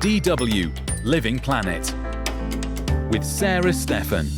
DW Living Planet with Sarah Stephan.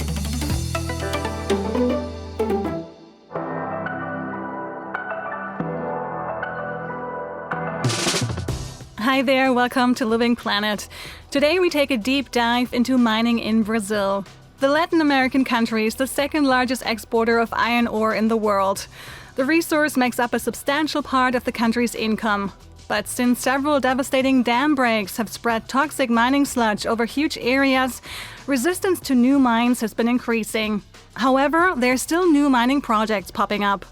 Hi there, welcome to Living Planet. Today we take a deep dive into mining in Brazil. The Latin American country is the second largest exporter of iron ore in the world. The resource makes up a substantial part of the country's income. But since several devastating dam breaks have spread toxic mining sludge over huge areas, resistance to new mines has been increasing. However, there are still new mining projects popping up.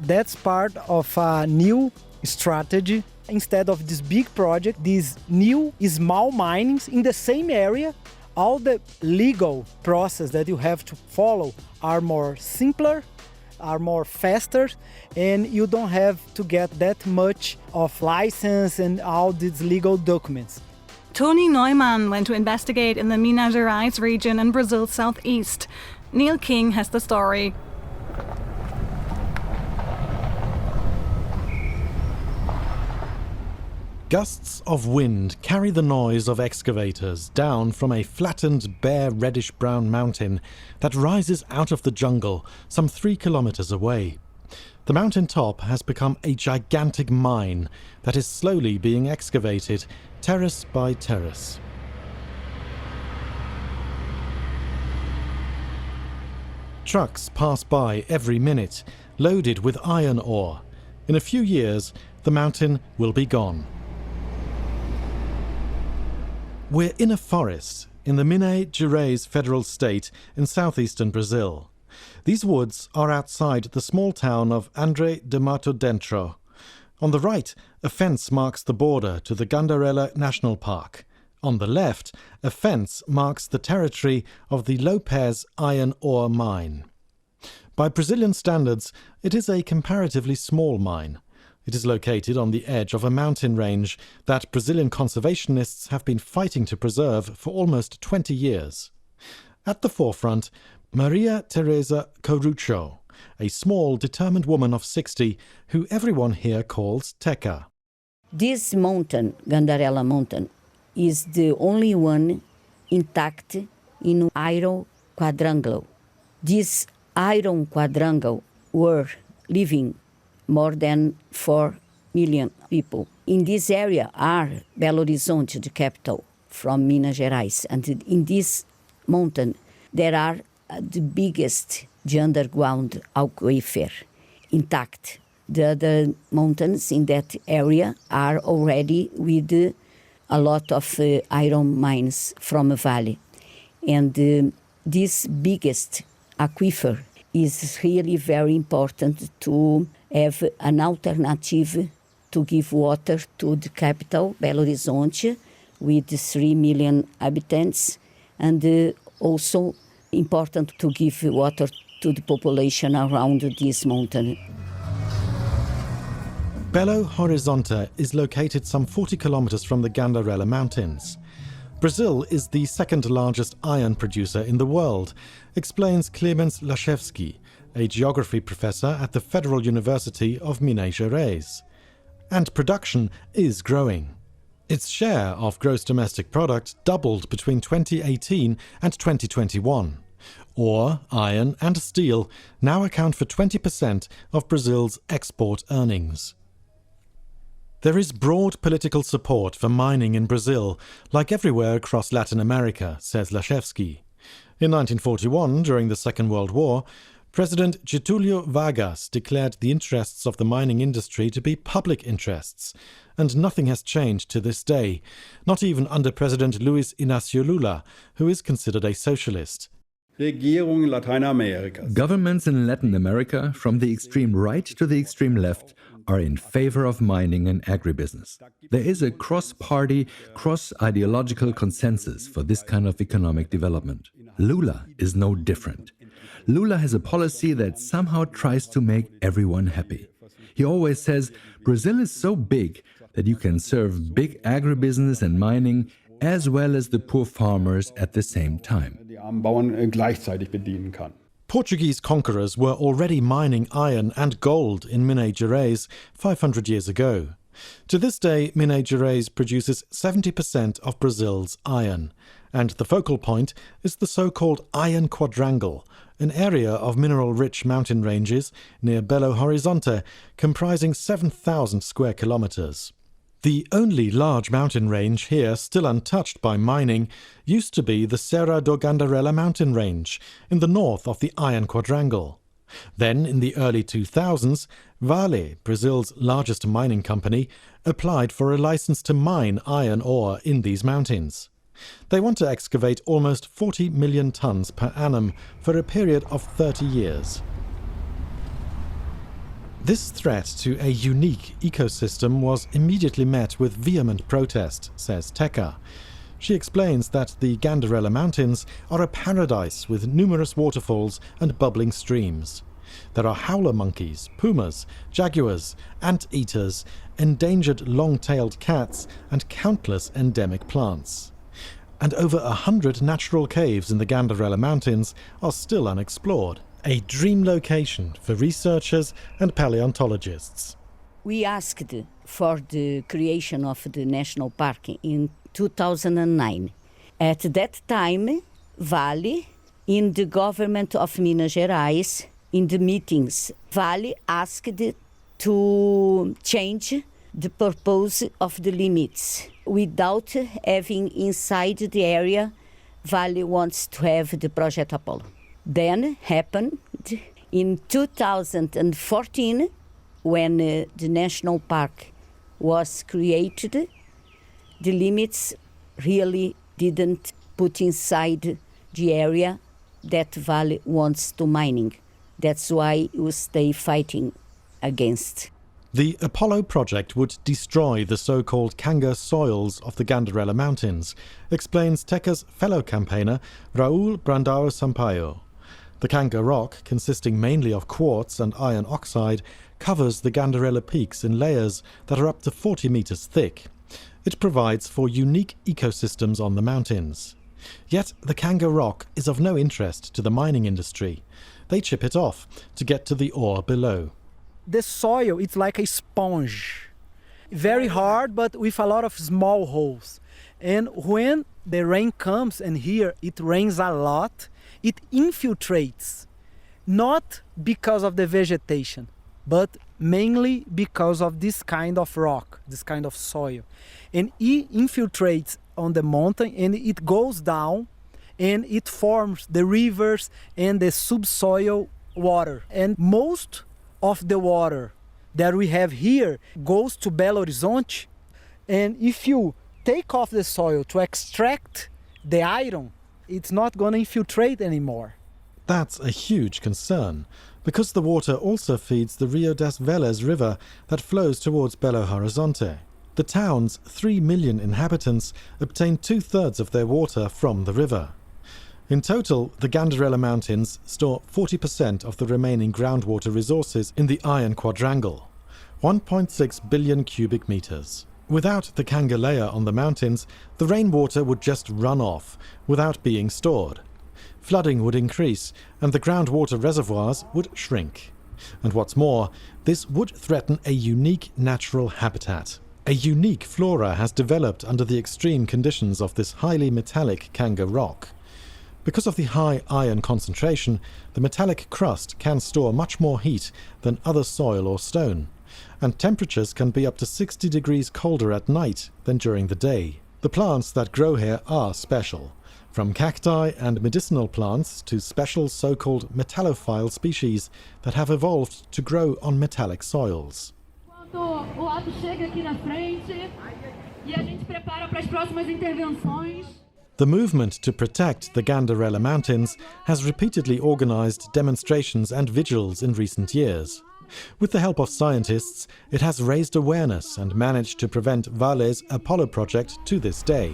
That's part of a new strategy. Instead of this big project, these new small minings in the same area, all the legal process that you have to follow are more simpler, are more faster, and you don't have to get that much of license and all these legal documents. Tony Neumann went to investigate in the Minas Gerais region in Brazil's southeast. Neil King has the story. Gusts of wind carry the noise of excavators down from a flattened, bare, reddish-brown mountain that rises out of the jungle some 3 kilometers away. The mountain top has become a gigantic mine that is slowly being excavated, terrace by terrace. Trucks pass by every minute, loaded with iron ore. In a few years, the mountain will be gone. We're in a forest in the Minas Gerais federal state in southeastern Brazil. These woods are outside the small town of André de Mato Dentro. On the right, a fence marks the border to the Gandarela National Park. On the left, a fence marks the territory of the Lopez iron ore mine. By Brazilian standards, it is a comparatively small mine. It is located on the edge of a mountain range that Brazilian conservationists have been fighting to preserve for almost 20 years. At the forefront, Maria Teresa Corucho, a small, determined woman of 60 who everyone here calls Teca. This mountain, Gandarela mountain, is the only one intact in iron quadrangle. This iron quadrangle were living more than 4 million people. In this area are Belo Horizonte, the capital, from Minas Gerais. And in this mountain, there are the biggest underground aquifer intact. The other mountains in that area are already with a lot of iron mines from a valley. And this biggest aquifer is really very important to have an alternative to give water to the capital, Belo Horizonte, with 3 million inhabitants, and also important to give water to the population around this mountain. Belo Horizonte is located some 40 kilometers from the Gandarela Mountains. Brazil is the second largest iron producer in the world, explains Clemens Laszewski, a geography professor at the Federal University of Minas Gerais. And production is growing. Its share of gross domestic product doubled between 2018 and 2021. Ore, iron and steel now account for 20% of Brazil's export earnings. There is broad political support for mining in Brazil, like everywhere across Latin America, says Laszewski. In 1941, during the Second World War, President Getúlio Vargas declared the interests of the mining industry to be public interests, and nothing has changed to this day, not even under President Luiz Inácio Lula, who is considered a socialist. Governments in Latin America, from the extreme right to the extreme left, are in favor of mining and agribusiness. There is a cross-party, cross-ideological consensus for this kind of economic development. Lula is no different. Lula has a policy that somehow tries to make everyone happy. He always says, Brazil is so big that you can serve big agribusiness and mining as well as the poor farmers at the same time. Portuguese conquerors were already mining iron and gold in Minas Gerais 500 years ago. To this day, Minas Gerais produces 70% of Brazil's iron, and the focal point is the so-called Iron Quadrangle, an area of mineral-rich mountain ranges near Belo Horizonte comprising 7,000 square kilometers. The only large mountain range here still untouched by mining used to be the Serra do Gandarela mountain range in the north of the Iron Quadrangle. Then, in the early 2000s, Vale, Brazil's largest mining company, applied for a license to mine iron ore in these mountains. They want to excavate almost 40 million tons per annum for a period of 30 years. This threat to a unique ecosystem was immediately met with vehement protest, says Teca. She explains that the Gandarela Mountains are a paradise with numerous waterfalls and bubbling streams. There are howler monkeys, pumas, jaguars, anteaters, endangered long-tailed cats, and countless endemic plants. And over 100 natural caves in the Gandarela Mountains are still unexplored, a dream location for researchers and paleontologists. We asked for the creation of the national park in 2009. At that time, Vale, in the government of Minas Gerais, in the meetings, Vale asked to change the purpose of the limits. Without having inside the area, Vale wants to have the Project Apollo. Then happened in 2014, when the national park was created, the limits really didn't put inside the area that Vale wants to mining. That's why we stay fighting against. The Apollo project would destroy the so-called Kanga soils of the Gandarela Mountains, explains Teca's fellow campaigner Raul Brandão Sampaio. The Kanga rock, consisting mainly of quartz and iron oxide, covers the Gandarela peaks in layers that are up to 40 meters thick. It provides for unique ecosystems on the mountains. Yet the Kanga rock is of no interest to the mining industry. They chip it off to get to the ore below. The soil, it's like a sponge. Very hard, but with a lot of small holes. And when the rain comes, and here it rains a lot, it infiltrates. Not because of the vegetation, but mainly because of this kind of rock, this kind of soil. And it infiltrates on the mountain, and it goes down, and it forms the rivers and the subsoil water. And most of the water that we have here goes to Belo Horizonte. And if you take off the soil to extract the iron, it's not going to infiltrate anymore. That's a huge concern, because the water also feeds the Rio das Velhas river that flows towards Belo Horizonte. The town's 3 million inhabitants obtain 2/3 of their water from the river. In total, the Gandarela Mountains store 40% of the remaining groundwater resources in the Iron Quadrangle, 1.6 billion cubic meters. Without the Kanga layer on the mountains, the rainwater would just run off, without being stored. Flooding would increase, and the groundwater reservoirs would shrink. And what's more, this would threaten a unique natural habitat. A unique flora has developed under the extreme conditions of this highly metallic Kanga rock. Because of the high iron concentration, the metallic crust can store much more heat than other soil or stone, and temperatures can be up to 60 degrees colder at night than during the day. The plants that grow here are special, from cacti and medicinal plants to special so-called metallophile species that have evolved to grow on metallic soils. Quando o ato chega aqui na frente e a gente prepara para as próximas intervenções. The movement to protect the Gandarela Mountains has repeatedly organized demonstrations and vigils in recent years. With the help of scientists, it has raised awareness and managed to prevent Vale's Apollo project to this day.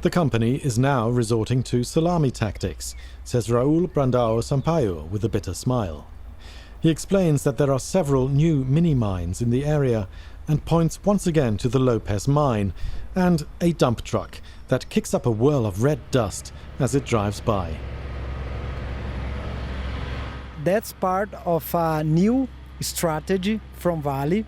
The company is now resorting to salami tactics, says Raul Brandão Sampaio with a bitter smile. He explains that there are several new mini-mines in the area and points once again to the Lopez mine and a dump truck that kicks up a whirl of red dust as it drives by. That's part of a new strategy from Vale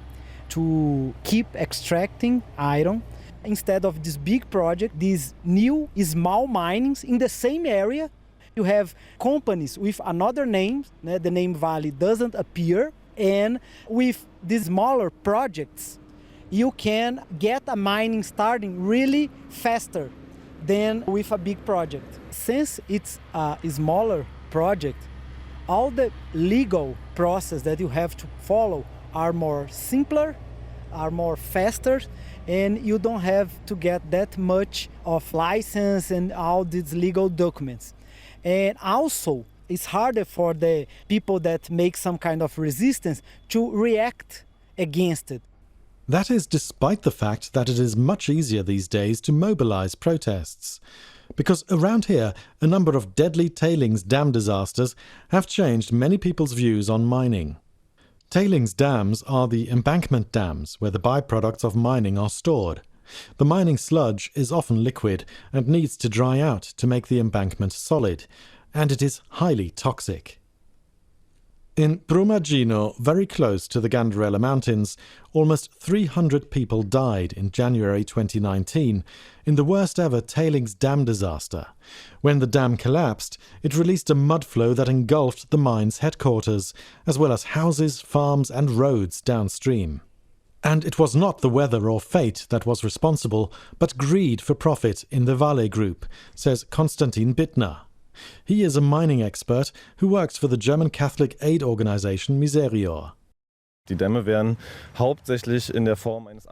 to keep extracting iron. Instead of this big project, these new small minings in the same area. You have companies with another name, the name Vale doesn't appear, and with these smaller projects, you can get a mining starting really faster than with a big project. Since it's a smaller project, all the legal process that you have to follow are more simpler, are more faster, and you don't have to get that much of license and all these legal documents. And also, it's harder for the people that make some kind of resistance to react against it. That is despite the fact that it is much easier these days to mobilize protests. Because around here, a number of deadly tailings dam disasters have changed many people's views on mining. Tailings dams are the embankment dams where the byproducts of mining are stored. The mining sludge is often liquid and needs to dry out to make the embankment solid, and it is highly toxic. In Brumadinho, very close to the Gandarela mountains, almost 300 people died in January 2019 in the worst ever tailings dam disaster. When the dam collapsed, it released a mud flow that engulfed the mine's headquarters, as well as houses, farms and roads downstream. And it was not the weather or fate that was responsible, but greed for profit in the Vale Group, says Konstantin Bittner. He is a mining expert who works for the German Catholic aid organization Miserior.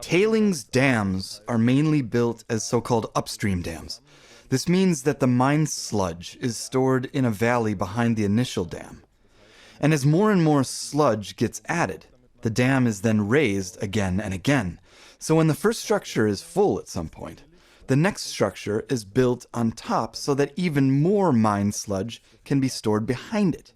Tailings dams are mainly built as so-called upstream dams. This means that the mine sludge is stored in a valley behind the initial dam. And as more and more sludge gets added, the dam is then raised again and again. So when the first structure is full at some point, the next structure is built on top so that even more mine sludge can be stored behind it.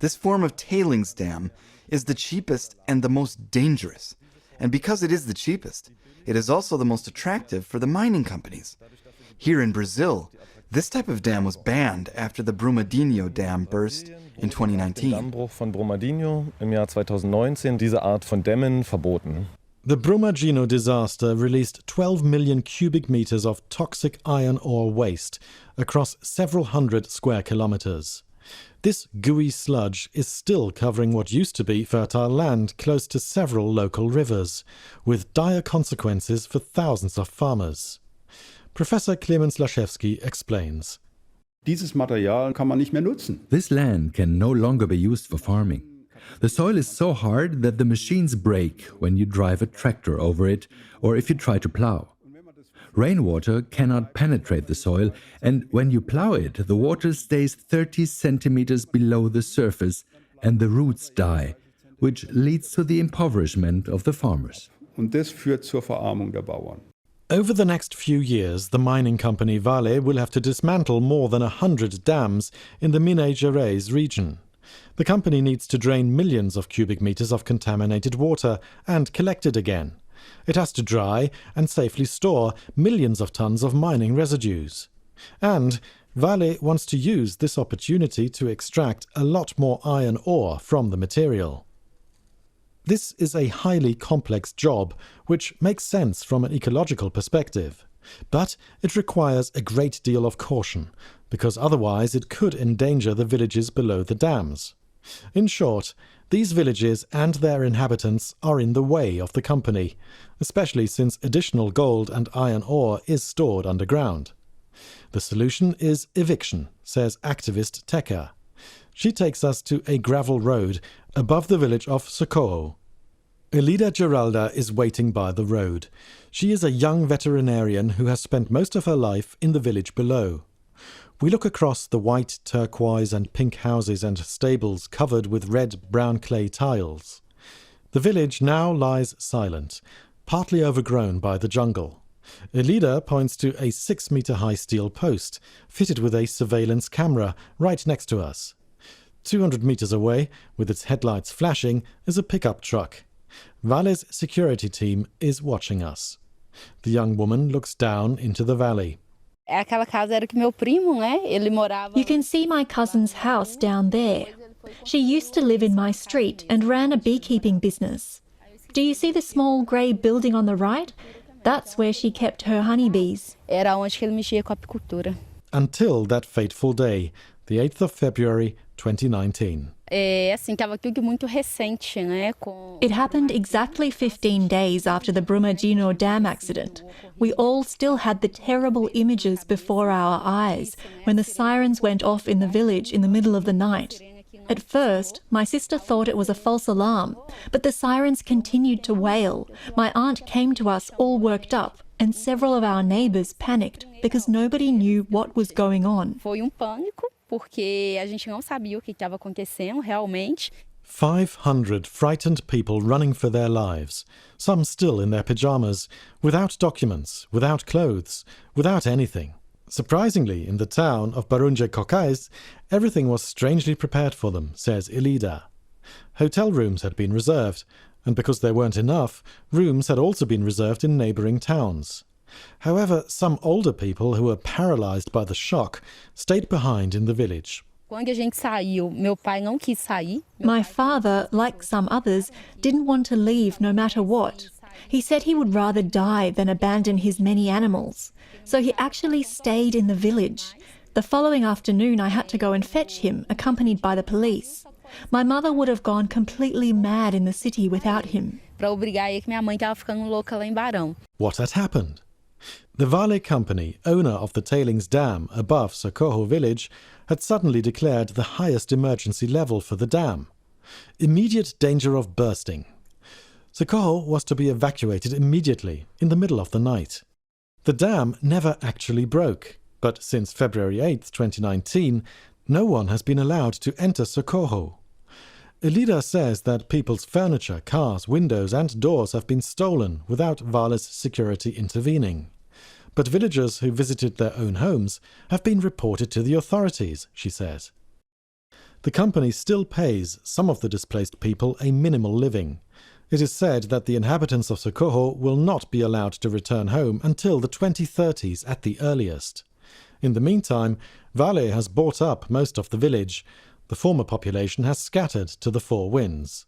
This form of tailings dam is the cheapest and the most dangerous. And because it is the cheapest, it is also the most attractive for the mining companies. Here in Brazil, this type of dam was banned after the Brumadinho dam burst in 2019. The Brumadinho disaster released 12 million cubic meters of toxic iron ore waste across several hundred square kilometers. This gooey sludge is still covering what used to be fertile land close to several local rivers, with dire consequences for thousands of farmers. Professor Clemens Laschewski explains. Dieses Material kann man nicht mehr nutzen. This land can no longer be used for farming. The soil is so hard that the machines break when you drive a tractor over it or if you try to plow. Rainwater cannot penetrate the soil, and when you plow it, the water stays 30 centimeters below the surface and the roots die, which leads to the impoverishment of the farmers. Und das führt zur Verarmung der Bauern. Over the next few years, the mining company Vale will have to dismantle more than 100 dams in the Minas Gerais region. The company needs to drain millions of cubic meters of contaminated water and collect it again. It has to dry and safely store millions of tons of mining residues. And Vale wants to use this opportunity to extract a lot more iron ore from the material. This is a highly complex job, which makes sense from an ecological perspective. But it requires a great deal of caution, because otherwise it could endanger the villages below the dams. In short, these villages and their inhabitants are in the way of the company, especially since additional gold and iron ore is stored underground. The solution is eviction, says activist Teca. She takes us to a gravel road above the village of Socorro. Elida Geralda is waiting by the road. She is a young veterinarian who has spent most of her life in the village below. We look across the white, turquoise and pink houses and stables covered with red-brown clay tiles. The village now lies silent, partly overgrown by the jungle. Elida points to a 6-meter-high steel post, fitted with a surveillance camera, right next to us. 200 meters away, with its headlights flashing, is a pickup truck. Vale's security team is watching us. The young woman looks down into the valley. You can see my cousin's house down there. She used to live in my street and ran a beekeeping business. Do you see the small grey building on the right? That's where she kept her honeybees. Era onde que ele mexia com a apicultura. Until that fateful day, the 8th of February 2019. Assim, estava tudo muito recente, né? It happened exactly 15 days after the Brumadinho Dam accident. We all still had the terrible images before our eyes when the sirens went off in the village in the middle of the night. At first, my sister thought it was a false alarm, but the sirens continued to wail. My aunt came to us all worked up, and several of our neighbours panicked because nobody knew what was going on. Foi pânico, porque a gente não sabia o que estava acontecendo realmente. 500 frightened people running for their lives, some still in their pyjamas, without documents, without clothes, without anything. Surprisingly, in the town of Barunja Cocais, everything was strangely prepared for them, says Elida. Hotel rooms had been reserved, and because there weren't enough, rooms had also been reserved in neighbouring towns. However, some older people who were paralysed by the shock stayed behind in the village. Quando a gente saiu, meu pai não quis sair. My father, like some others, didn't want to leave no matter what. He said he would rather die than abandon his many animals. So he actually stayed in the village. The following afternoon I had to go and fetch him, accompanied by the police. My mother would have gone completely mad in the city without him. Para obrigar ele que minha mãe estava ficando louca lá em Barão. What had happened? The Vale Company, owner of the tailings dam above Socorro village, had suddenly declared the highest emergency level for the dam. Immediate danger of bursting. Socorro was to be evacuated immediately, in the middle of the night. The dam never actually broke, but since February 8, 2019, no one has been allowed to enter Socorro. Elida says that people's furniture, cars, windows and doors have been stolen without Vale's security intervening. But villagers who visited their own homes have been reported to the authorities, she says. The company still pays some of the displaced people a minimal living. It is said that the inhabitants of Socorro will not be allowed to return home until the 2030s at the earliest. In the meantime, Vale has bought up most of the village. The former population has scattered to the four winds.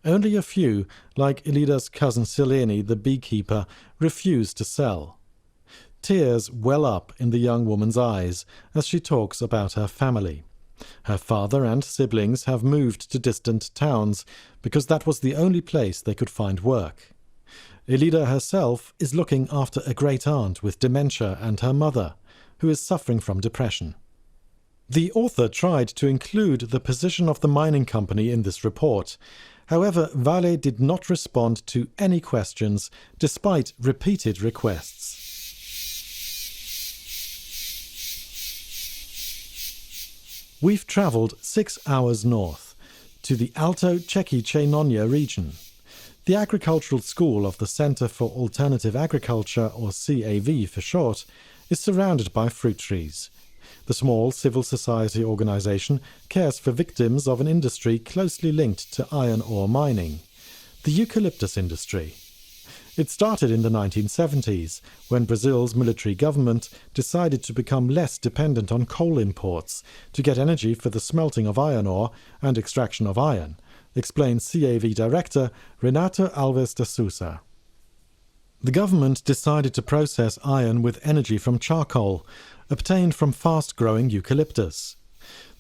Only a few, like Elida's cousin Sileni, the beekeeper, refuse to sell. Tears well up in the young woman's eyes as she talks about her family. Her father and siblings have moved to distant towns because that was the only place they could find work. Elida herself is looking after a great-aunt with dementia and her mother, who is suffering from depression. The author tried to include the position of the mining company in this report. However, Vale did not respond to any questions despite repeated requests. We've travelled 6 hours north, to the Alto Chequy-Chenonia region. The agricultural school of the Centre for Alternative Agriculture, or CAV for short, is surrounded by fruit trees. The small civil society organisation cares for victims of an industry closely linked to iron ore mining, the eucalyptus industry. It started in the 1970s, when Brazil's military government decided to become less dependent on coal imports to get energy for the smelting of iron ore and extraction of iron, explains CAV director Renato Alves da Sousa. The government decided to process iron with energy from charcoal, obtained from fast-growing eucalyptus.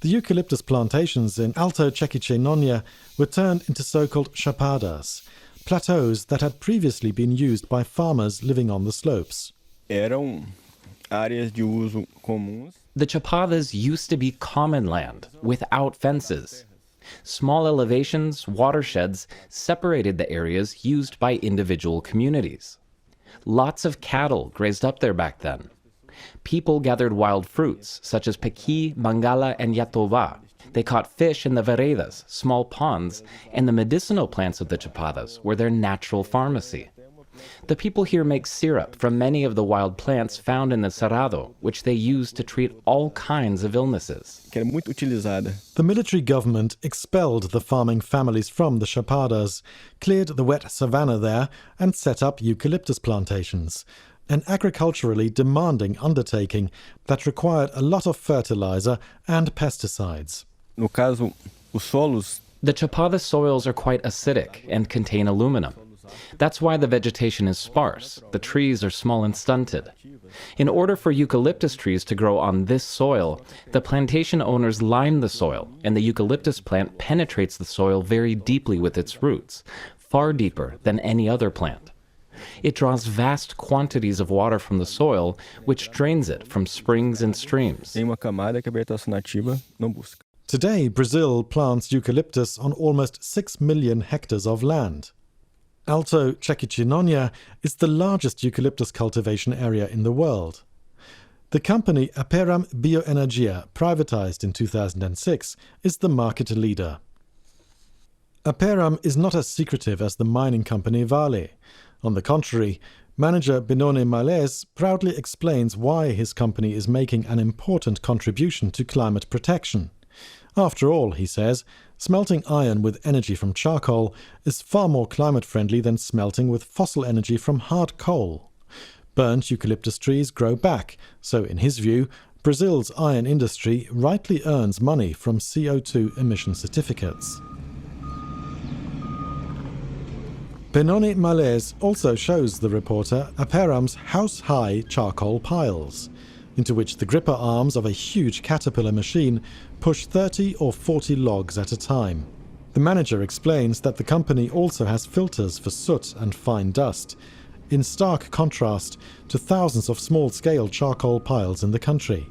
The eucalyptus plantations in Alto Chequy-Chenonia were turned into so-called chapadas, plateaus that had previously been used by farmers living on the slopes. Eram áreas de uso comuns. The chapadas used to be common land, without fences. Small elevations, watersheds, separated the areas used by individual communities. Lots of cattle grazed up there back then. People gathered wild fruits, such as pequi, mangala, and yatova. They caught fish in the veredas, small ponds, and the medicinal plants of the chapadas were their natural pharmacy. The people here make syrup from many of the wild plants found in the Cerrado, which they use to treat all kinds of illnesses. Que era muito utilizada. The military government expelled the farming families from the chapadas, cleared the wet savanna there, and set up eucalyptus plantations, an agriculturally demanding undertaking that required a lot of fertilizer and pesticides. No caso, Os solos. The Chapada soils are quite acidic and contain aluminum. That's why the vegetation is sparse. The trees are small and stunted. In order for eucalyptus trees to grow on this soil, the plantation owners lime the soil, and the eucalyptus plant penetrates the soil very deeply with its roots, far deeper than any other plant. It draws vast quantities of water from the soil, which drains it from springs and streams. Tem uma camada que a vegetação nativa não busca. Today, Brazil plants eucalyptus on almost 6 million hectares of land. Alto Jequitinhonha is the largest eucalyptus cultivation area in the world. The company Aperam Bioenergia, privatized in 2006, is the market leader. Aperam is not as secretive as the mining company Vale. On the contrary, manager Benoni Males proudly explains why his company is making an important contribution to climate protection. After all, he says, smelting iron with energy from charcoal is far more climate-friendly than smelting with fossil energy from hard coal. Burnt eucalyptus trees grow back, so in his view, Brazil's iron industry rightly earns money from CO2 emission certificates. Benoni Males also shows the reporter Aperam's house-high charcoal piles, into which the gripper arms of a huge caterpillar machine push 30 or 40 logs at a time. The manager explains that the company also has filters for soot and fine dust, in stark contrast to thousands of small-scale charcoal piles in the country.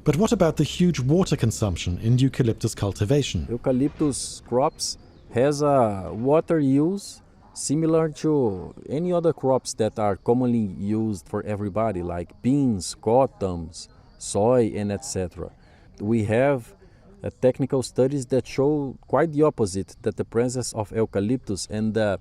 But what about the huge water consumption in eucalyptus cultivation? Eucalyptus crops has a water use similar to any other crops that are commonly used for everybody, like beans, cotton, soy, and etc. We have technical studies that show quite the opposite, that the presence of eucalyptus and the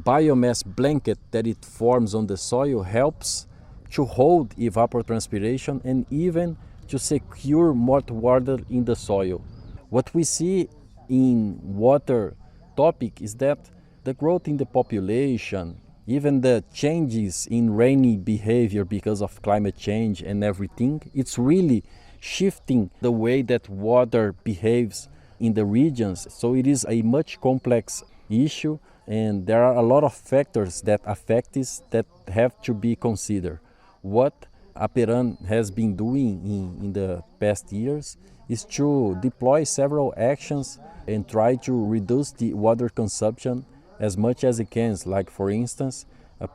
biomass blanket that it forms on the soil helps to hold evapotranspiration and even to secure more water in the soil. What we see in water topic is that the growth in the population, even the changes in rainy behavior because of climate change and everything, it's really shifting the way that water behaves in the regions. So it is a much complex issue, and there are a lot of factors that affect this that have to be considered. What Aperam has been doing in the past years is to deploy several actions and try to reduce the water consumption as much as it can, like for instance,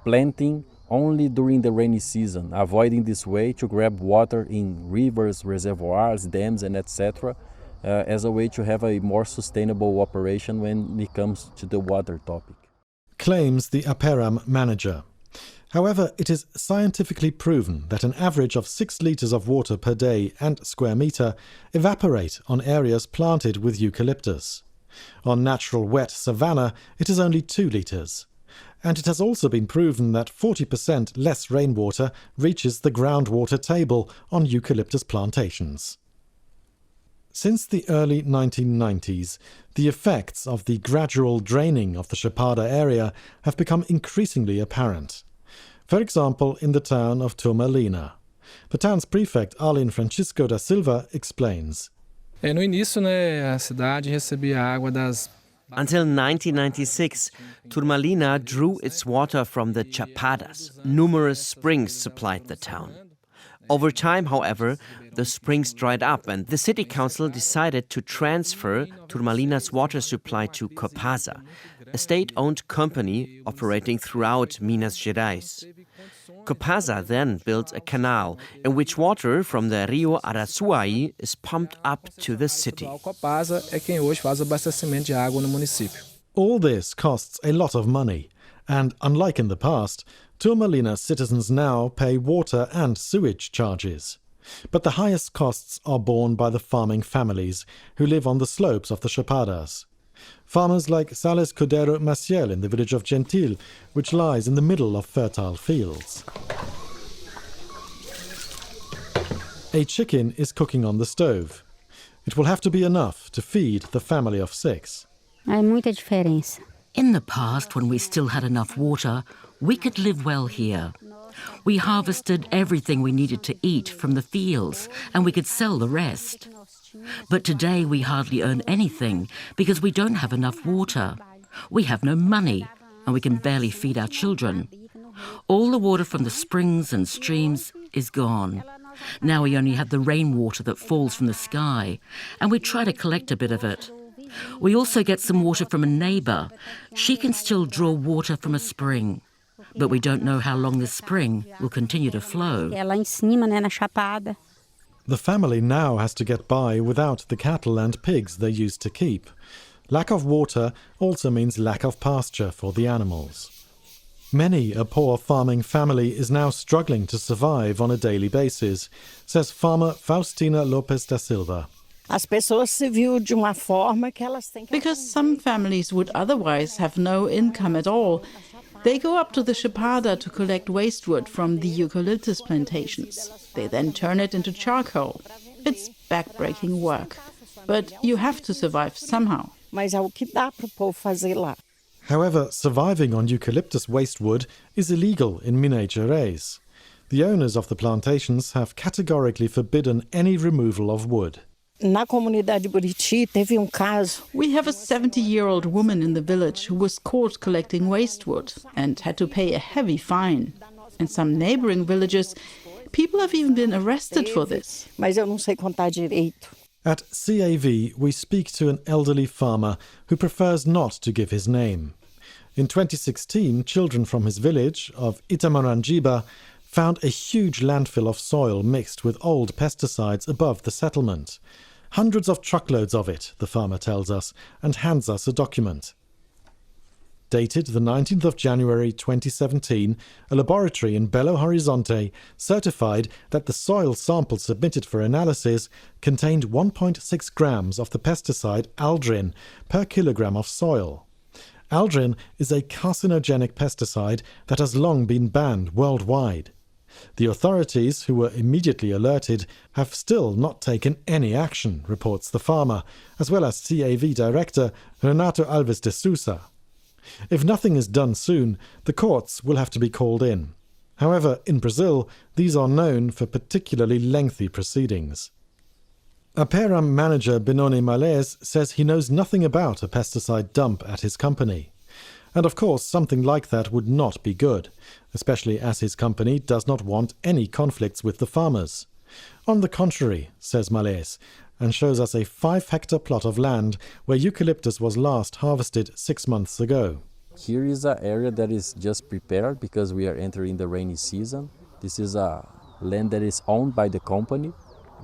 planting only during the rainy season, avoiding this way to grab water in rivers, reservoirs, dams, and etc., as a way to have a more sustainable operation when it comes to the water topic. Claims the Aperam manager. However, it is scientifically proven that an average of 6 litres of water per day and square metre evaporate on areas planted with eucalyptus. On natural wet savanna, it is only 2 litres. And it has also been proven that 40% less rainwater reaches the groundwater table on eucalyptus plantations. Since the early 1990s, the effects of the gradual draining of the Chapada area have become increasingly apparent. For example, in the town of Turmalina. The town's prefect, Arlene Francisco da Silva, explains. No início, a cidade recebia água das... Until 1996, Turmalina drew its water from the Chapadas. Numerous springs supplied the town. Over time, however, the springs dried up and the city council decided to transfer Turmalina's water supply to Copasa, a state-owned company operating throughout Minas Gerais. Copasa then built a canal in which water from the Rio Araçuaí is pumped up to the city. Copasa é quem hoje faz o abastecimento de água no município. All this costs a lot of money, and unlike in the past, Turmalina citizens now pay water and sewage charges. But the highest costs are borne by the farming families who live on the slopes of the Chapadas. Farmers like Sales Cordero Maciel in the village of Gentil, which lies in the middle of fertile fields. A chicken is cooking on the stove. It will have to be enough to feed the family of 6. Há muita diferença. In the past, when we still had enough water, we could live well here. We harvested everything we needed to eat from the fields, and we could sell the rest. But today we hardly earn anything because we don't have enough water. We have no money and we can barely feed our children. All the water from the springs and streams is gone. Now we only have the rainwater that falls from the sky, and we try to collect a bit of it. We also get some water from a neighbour. She can still draw water from a spring, but we don't know how long this spring will continue to flow. The family now has to get by without the cattle and pigs they used to keep. Lack of water also means lack of pasture for the animals. Many a poor farming family is now struggling to survive on a daily basis, says farmer Faustina Lopes da Silva. Because some families would otherwise have no income at all, they go up to the Chapada to collect waste wood from the eucalyptus plantations. They then turn it into charcoal. It's backbreaking work, but you have to survive somehow. However, surviving on eucalyptus waste wood is illegal in Minas Gerais. The owners of the plantations have categorically forbidden any removal of wood. We have a 70-year-old woman in the village who was caught collecting waste wood and had to pay a heavy fine. In some neighboring villages, people have even been arrested for this. At CAV, we speak to an elderly farmer who prefers not to give his name. In 2016, children from his village of Itamorangiba found a huge landfill of soil mixed with old pesticides above the settlement. Hundreds of truckloads of it, the farmer tells us, and hands us a document. Dated the 19th of January 2017, a laboratory in Belo Horizonte certified that the soil sample submitted for analysis contained 1.6 grams of the pesticide aldrin per kilogram of soil. Aldrin is a carcinogenic pesticide that has long been banned worldwide. The authorities, who were immediately alerted, have still not taken any action, reports the farmer, as well as CAV director Renato Alves de Sousa. If nothing is done soon, the courts will have to be called in. However, in Brazil, these are known for particularly lengthy proceedings. Aperam manager Benoni Malés says he knows nothing about a pesticide dump at his company. And of course, something like that would not be good, especially as his company does not want any conflicts with the farmers. On the contrary, says Malés, and shows us a 5-hectare plot of land where eucalyptus was last harvested 6 months ago. Here is an area that is just prepared because we are entering the rainy season. This is a land that is owned by the company,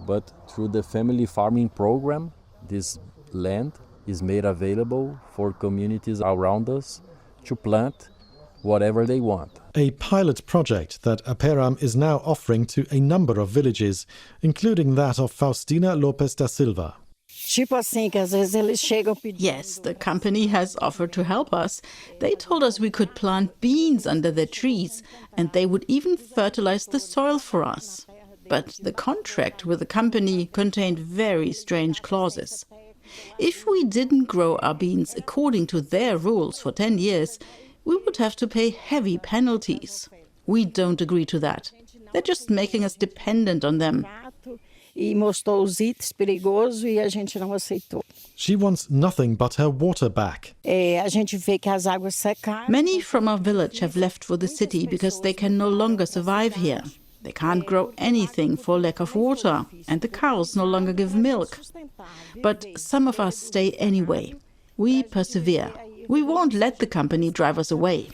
but through the family farming program, this land is made available for communities around us to plant whatever they want. A pilot project that Aperam is now offering to a number of villages, including that of Faustina Lopes da Silva. Yes, the company has offered to help us. They told us we could plant beans under their trees, and they would even fertilize the soil for us. But the contract with the company contained very strange clauses. If we didn't grow our beans according to their rules for 10 years, we would have to pay heavy penalties. We don't agree to that. They're just making us dependent on them. She wants nothing but her water back. Many from our village have left for the city because they can no longer survive here. They can't grow anything for lack of water, and the cows no longer give milk. But some of us stay anyway. We persevere. We won't let the company drive us away.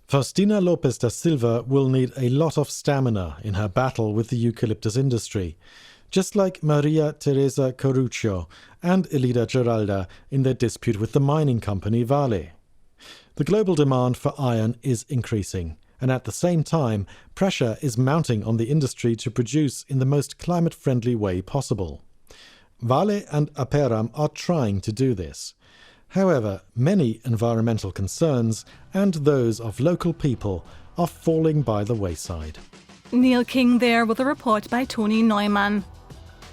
Faustina Lopes da Silva will need a lot of stamina in her battle with the eucalyptus industry, just like Maria Teresa Corruccio and Elida Geralda in their dispute with the mining company Vale. The global demand for iron is increasing, and at the same time, pressure is mounting on the industry to produce in the most climate-friendly way possible. Vale and Aperam are trying to do this. However, many environmental concerns and those of local people are falling by the wayside. Neil King there with a report by Tony Neumann.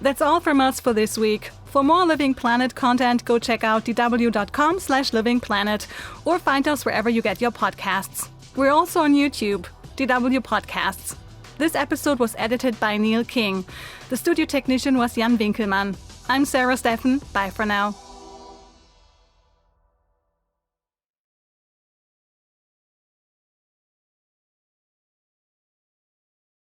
That's all from us for this week. For more Living Planet content, go check out dw.com/livingplanet or find us wherever you get your podcasts. We're also on YouTube, DW Podcasts. This episode was edited by Neil King. The studio technician was Jan Winkelmann. I'm Sarah Steffen. Bye for now.